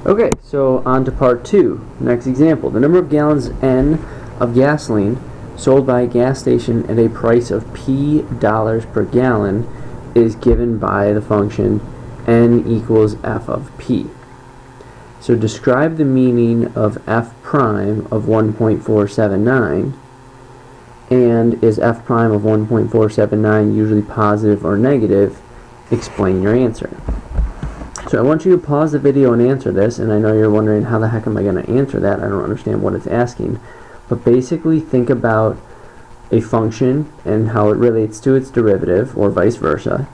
Okay, so on to part 2. Next example. The number of gallons N of gasoline sold by a gas station at a price of P dollars per gallon is given by the function N equals F of P. So describe the meaning of F prime of 1.479, and is F prime of 1.479 usually positive or negative? Explain your answer. So I want you to pause the video and answer this, and I know you're wondering how the heck am I going to answer that? I don't understand what it's asking. But basically think about a function and how it relates to its derivative, or vice versa,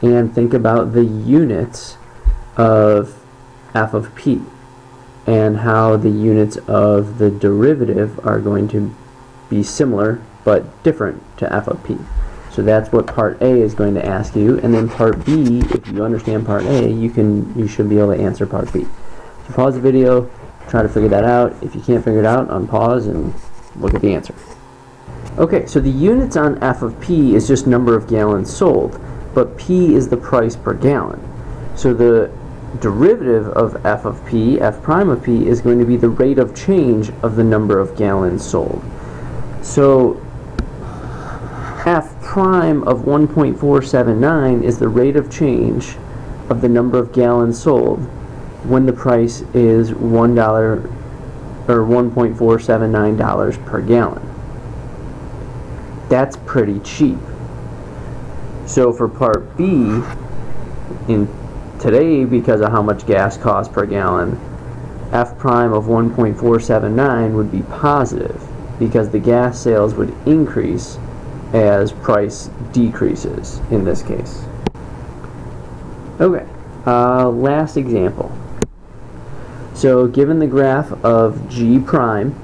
and think about the units of f of p and how the units of the derivative are going to be similar but different to f of p. So that's what part A is going to ask you, and then part B, if you understand part A, you should be able to answer part B. So pause the video, try to figure that out. If you can't figure it out, unpause and look at the answer. Okay, so the units on f of p is just number of gallons sold, but p is the price per gallon. So the derivative of f of p, f prime of p, is going to be the rate of change of the number of gallons sold. So f prime of 1.479 is the rate of change of the number of gallons sold when the price is $1 or $1.479 per gallon. That's pretty cheap. So for part B, in today, because of how much gas costs per gallon, f prime of 1.479 would be positive because the gas sales would increase as price decreases in this case. Okay, last example. So given the graph of g prime,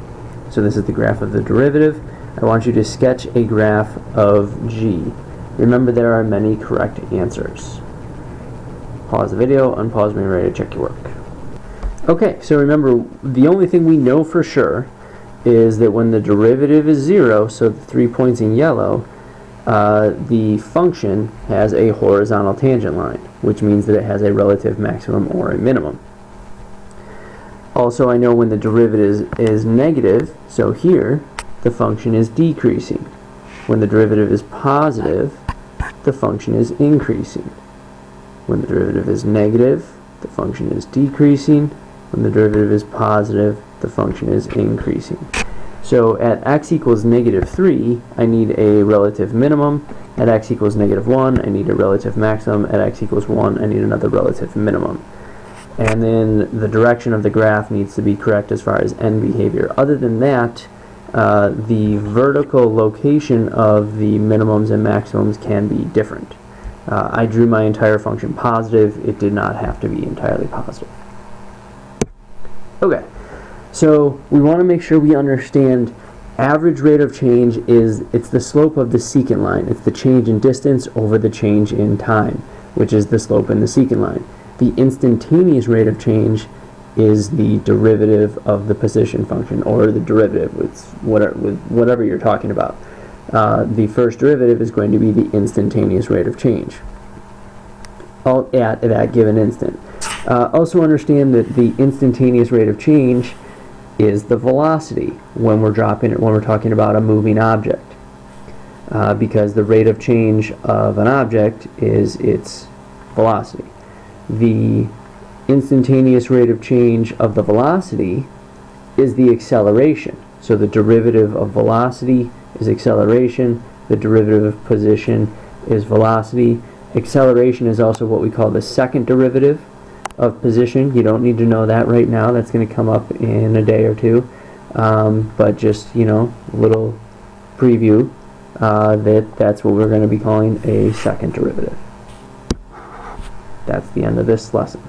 so this is the graph of the derivative, I want you to sketch a graph of g. Remember, there are many correct answers. Pause the video, unpause when you're ready to check your work. Okay, so remember, the only thing we know for sure is that when the derivative is 0, so the 3 points in yellow, the function has a horizontal tangent line, which means that it has a relative maximum or a minimum. Also, I know when the derivative is negative, so here, the function is decreasing. When the derivative is positive, the function is increasing. When the derivative is negative, the function is decreasing. When the derivative is positive, the function is increasing. So at x equals -3, I need a relative minimum. At x equals -1, I need a relative maximum. At x equals 1, I need another relative minimum. And then the direction of the graph needs to be correct as far as n behavior. Other than that, the vertical location of the minimums and maximums can be different. I drew my entire function positive. It did not have to be entirely positive. Okay, so we want to make sure we understand average rate of change it's the slope of the secant line. It's the change in distance over the change in time, which is the slope in the secant line. The instantaneous rate of change is the derivative of the position function, or the derivative with whatever you're talking about. The first derivative is going to be the instantaneous rate of change at that given instant. Also understand that the instantaneous rate of change is the velocity when we're talking about a moving object, because the rate of change of an object is its velocity. The instantaneous rate of change of the velocity is the acceleration. So the derivative of velocity is acceleration. The derivative of position is velocity. Acceleration is also what we call the second derivative of position. You don't need to know that right now. That's going to come up in a day or two. But just, a little preview that's what we're going to be calling a second derivative. That's the end of this lesson.